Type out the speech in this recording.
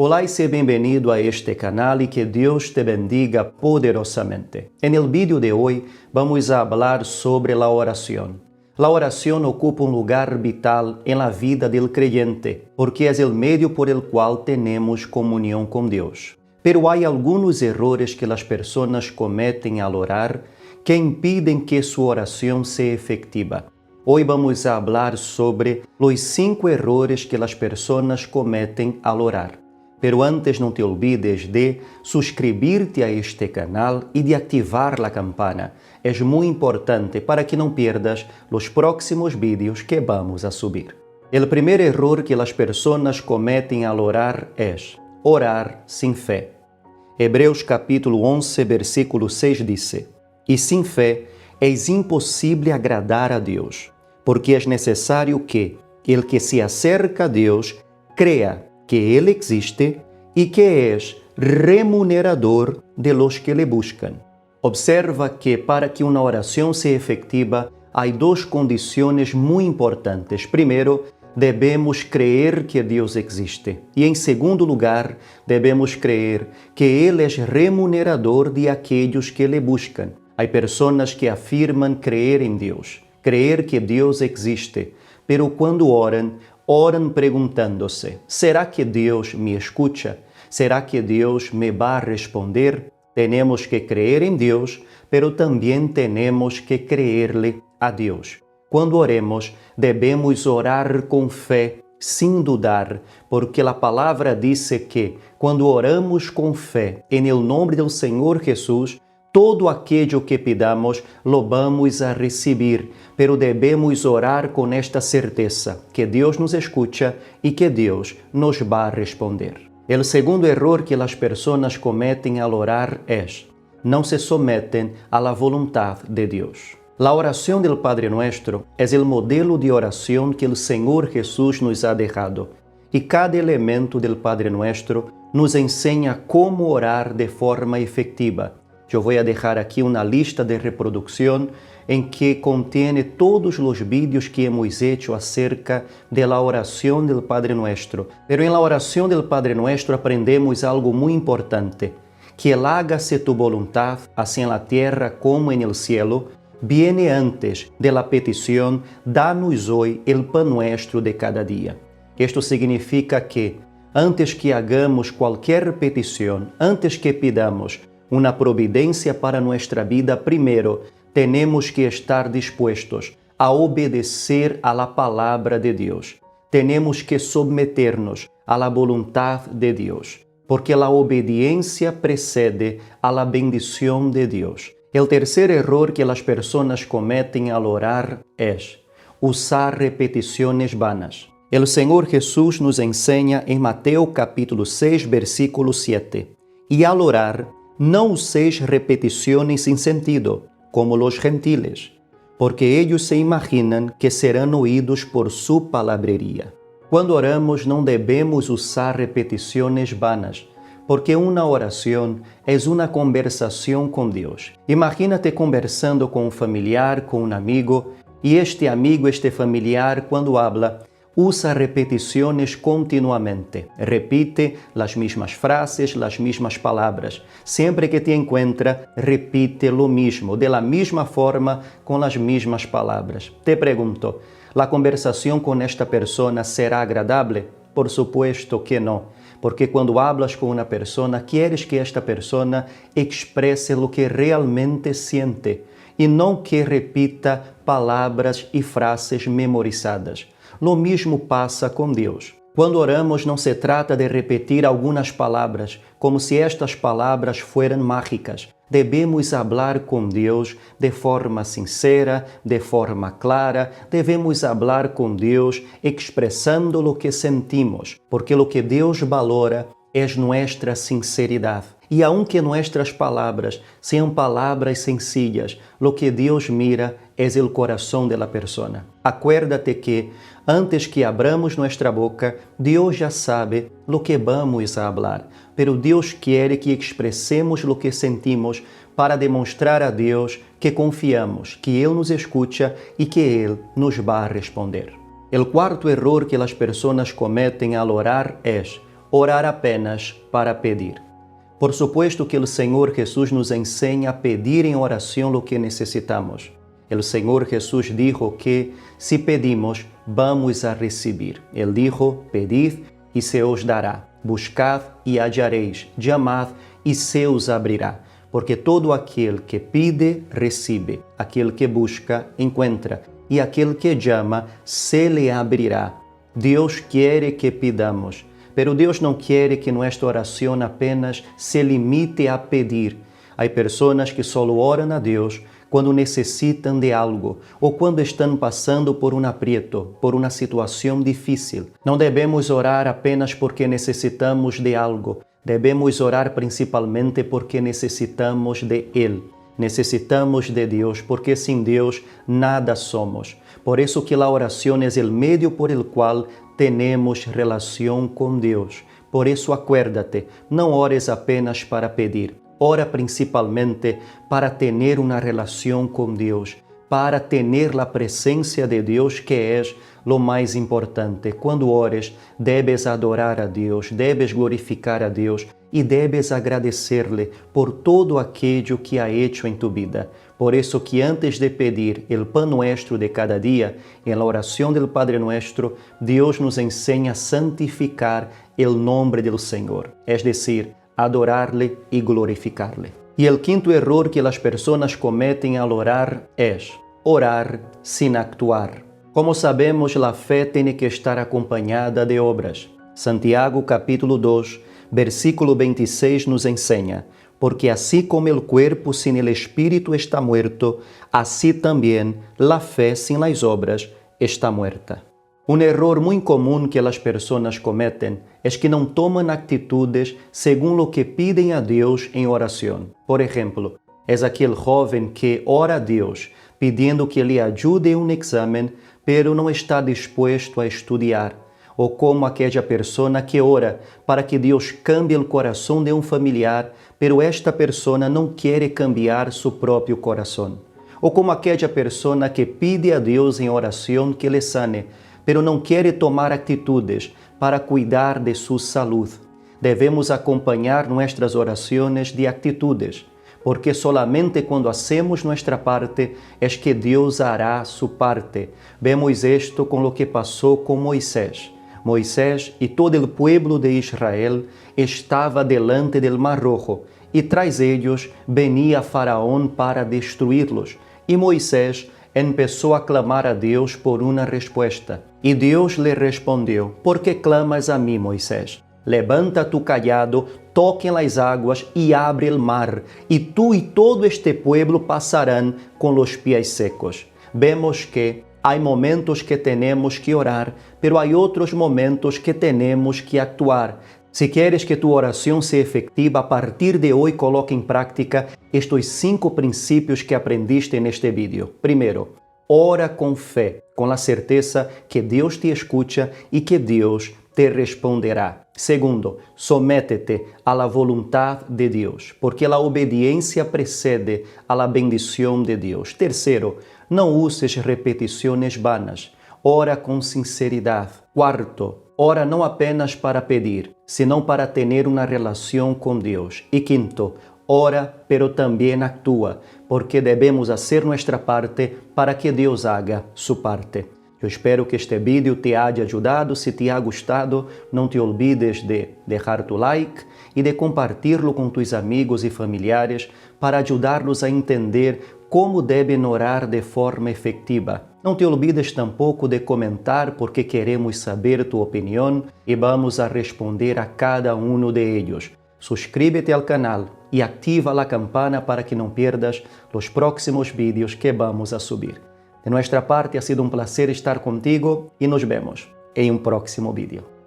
Olá y sé bienvenido a este canal y que Dios te bendiga poderosamente. En el vídeo de hoy vamos a hablar sobre la oración. La oración ocupa un lugar vital en la vida del creyente, porque es el medio por el cual tenemos comunión con Dios. Pero hay algunos errores que las personas cometen al orar que impiden que su oración sea efectiva. Hoy vamos a hablar sobre los 5 errores que las personas cometen al orar. Pero antes no te olvides de suscribirte a este canal y de activar la campana. Es muy importante para que no pierdas los próximos vídeos que vamos a subir. El primer error que las personas cometen al orar es orar sin fe. Hebreos capítulo 11, versículo 6 dice: "Y sin fe es imposible agradar a Dios, porque es necesario que el que se acerca a Dios crea que Él existe y que es remunerador de los que le buscan." Observa que para que una oración sea efectiva hay 2 condiciones muy importantes. Primero, debemos creer que Dios existe. Y en segundo lugar, debemos creer que Él es remunerador de aquellos que le buscan. Hay personas que afirman creer en Dios, creer que Dios existe, pero cuando oran preguntándose: ¿será que Dios me escucha? ¿Será que Dios me va a responder? Tenemos que creer en Dios, pero también tenemos que creerle a Dios. Cuando oremos, debemos orar con fe, sin dudar, porque la palabra dice que cuando oramos con fe en el nombre del Señor Jesús, todo aquello que pidamos lo vamos a recibir, pero debemos orar con esta certeza, que Dios nos escucha y que Dios nos va a responder. El segundo error que las personas cometen al orar es: no se someten a la voluntad de Dios. La oración del Padre Nuestro es el modelo de oración que el Señor Jesús nos ha dejado, y cada elemento del Padre Nuestro nos enseña cómo orar de forma efectiva. Yo voy a dejar aquí una lista de reproducción en que contiene todos los vídeos que hemos hecho acerca de la oración del Padre Nuestro. Pero en la oración del Padre Nuestro aprendemos algo muy importante: que el hágase tu voluntad, así en la tierra como en el cielo, viene antes de la petición: danos hoy el pan nuestro de cada día. Esto significa que antes que hagamos cualquier petición, antes que pidamos una providencia para nuestra vida, primero tenemos que estar dispuestos a obedecer a la palabra de Dios. Tenemos que someternos a la voluntad de Dios, porque la obediencia precede a la bendición de Dios. El tercer error que las personas cometen al orar es usar repeticiones vanas. El Señor Jesús nos enseña en Mateo capítulo 6, versículo 7: "Y al orar, no uséis repeticiones sin sentido, como los gentiles, porque ellos se imaginan que serán oídos por su palabrería." Cuando oramos no debemos usar repeticiones vanas, porque una oración es una conversación con Dios. Imagínate conversando con un familiar, con un amigo, y este amigo, este familiar, cuando habla, usa repeticiones continuamente. Repite las mismas frases, las mismas palabras. Siempre que te encuentra, repite lo mismo, de la misma forma, con las mismas palabras. Te pregunto, ¿la conversación con esta persona será agradable? Por supuesto que no, porque cuando hablas con una persona, quieres que esta persona exprese lo que realmente siente y no que repita palabras y frases memorizadas. Lo mismo pasa con Dios. Cuando oramos no se trata de repetir algunas palabras, como si estas palabras fueran mágicas. Debemos hablar con Dios de forma sincera, de forma clara. Debemos hablar con Dios expresando lo que sentimos, porque lo que Dios valora es nuestra sinceridad. Y aunque nuestras palabras sean palabras sencillas, lo que Dios mira es el corazón de la persona. Acuérdate que antes que abramos nuestra boca, Dios ya sabe lo que vamos a hablar, pero Dios quiere que expresemos lo que sentimos para demonstrar a Dios que confiamos, que Él nos escucha y que Él nos va a responder. El cuarto error que las personas cometen al orar es orar apenas para pedir. Por supuesto que o Senhor Jesus nos ensina a pedir em oração o que necessitamos. O Senhor Jesus dijo que, se pedimos, vamos a receber. Ele dijo, pedid e se os dará. Buscad e hallareis. Chamad e se os abrirá. Porque todo aquele que pide, recebe. Aquele que busca, encontra. E aquele que chama, se lhe abrirá. Deus quer que pidamos. Pero Deus não quer que nossa oração apenas se limite a pedir. Há pessoas que só oram a Deus quando necessitam de algo ou quando estão passando por um aprieto, por uma situação difícil. Não devemos orar apenas porque necessitamos de algo. Devemos orar principalmente porque necessitamos de Ele. Necessitamos de Deus, porque sem Deus nada somos. Por isso que a oração é o meio por el qual temos relação com Deus. Por isso, acuérdate, não ores apenas para pedir. Ora principalmente para ter uma relação com Deus, para ter a presença de Deus, que é o mais importante. Quando ores, debes adorar a Deus, debes glorificar a Deus e debes agradecer-lhe por todo aquilo que ha hecho em tu vida. Por isso que antes de pedir o pão nuestro de cada dia, em la oração do Padre Nuestro, Deus nos ensina a santificar o nome do Senhor, es decir, adorar-lhe e glorificar-lhe. E o quinto error que as pessoas cometem ao orar é orar sem actuar. Como sabemos, a fé tem que estar acompanhada de obras. Santiago capítulo 2, versículo 26 nos ensina: porque assim como o corpo sem el espírito está muerto, assim também a fé sem las obras está muerta. Um erro muito comum que as pessoas cometem é que não tomam atitudes segundo o que pedem a Deus em oração. Por exemplo, é aquele jovem que ora a Deus pedindo que lhe ajude em um exame, pero não está disposto a estudar. Ou como aquela pessoa que ora para que Deus cambie o coração de um familiar, pero esta pessoa não quer cambiar seu próprio coração. Ou como aquela pessoa que pede a Deus em oração que lhe sane, pero não quer tomar atitudes para cuidar de sua saúde. Devemos acompanhar nossas orações de atitudes, porque solamente quando hacemos nossa parte é que Deus hará sua parte. Vemos isto com o que passou com Moisés. Moisés e todo o pueblo de Israel estava delante del Mar Rojo, e tras ellos venia Faraón para destruí-los. E Moisés começou a clamar a Deus por uma resposta. E Deus lhe respondeu: ¿por que clamas a mim, Moisés? Levanta tu cajado, toque las águas e abre el mar, e tu e todo este pueblo passarão com os pés secos. Vemos que há momentos que temos que orar, pero há outros momentos que temos que actuar. Se queres que tu oração seja efetiva, a partir de hoje coloque em prática estes 5 princípios que aprendiste neste vídeo. Primeiro, ora com fé, com a certeza que Deus te escucha e que Deus te responderá. Segundo, sométete a la voluntad de Deus, porque a obediência precede a la bendição de Deus. Terceiro, não uses repetições vanas. Ora com sinceridade. Quarto, ora não apenas para pedir, senão para ter uma relação com Deus. E quinto, ora, pero também actúa, porque devemos fazer nossa parte para que Deus haga sua parte. Eu espero que este vídeo te haya ajudado. Se te ha gostado, não te olvides de deixar tu like e de compartilhá-lo com tus amigos e familiares para ajudar-los a entender como devem orar de forma efetiva. Não te olvides tampouco de comentar, porque queremos saber tu opinião e vamos a responder a cada um de ellos. Suscríbete ao canal e ativa a campana para que não pierdas os próximos vídeos que vamos a subir. De nuestra parte, ha sido un placer estar contigo y nos vemos en un próximo vídeo.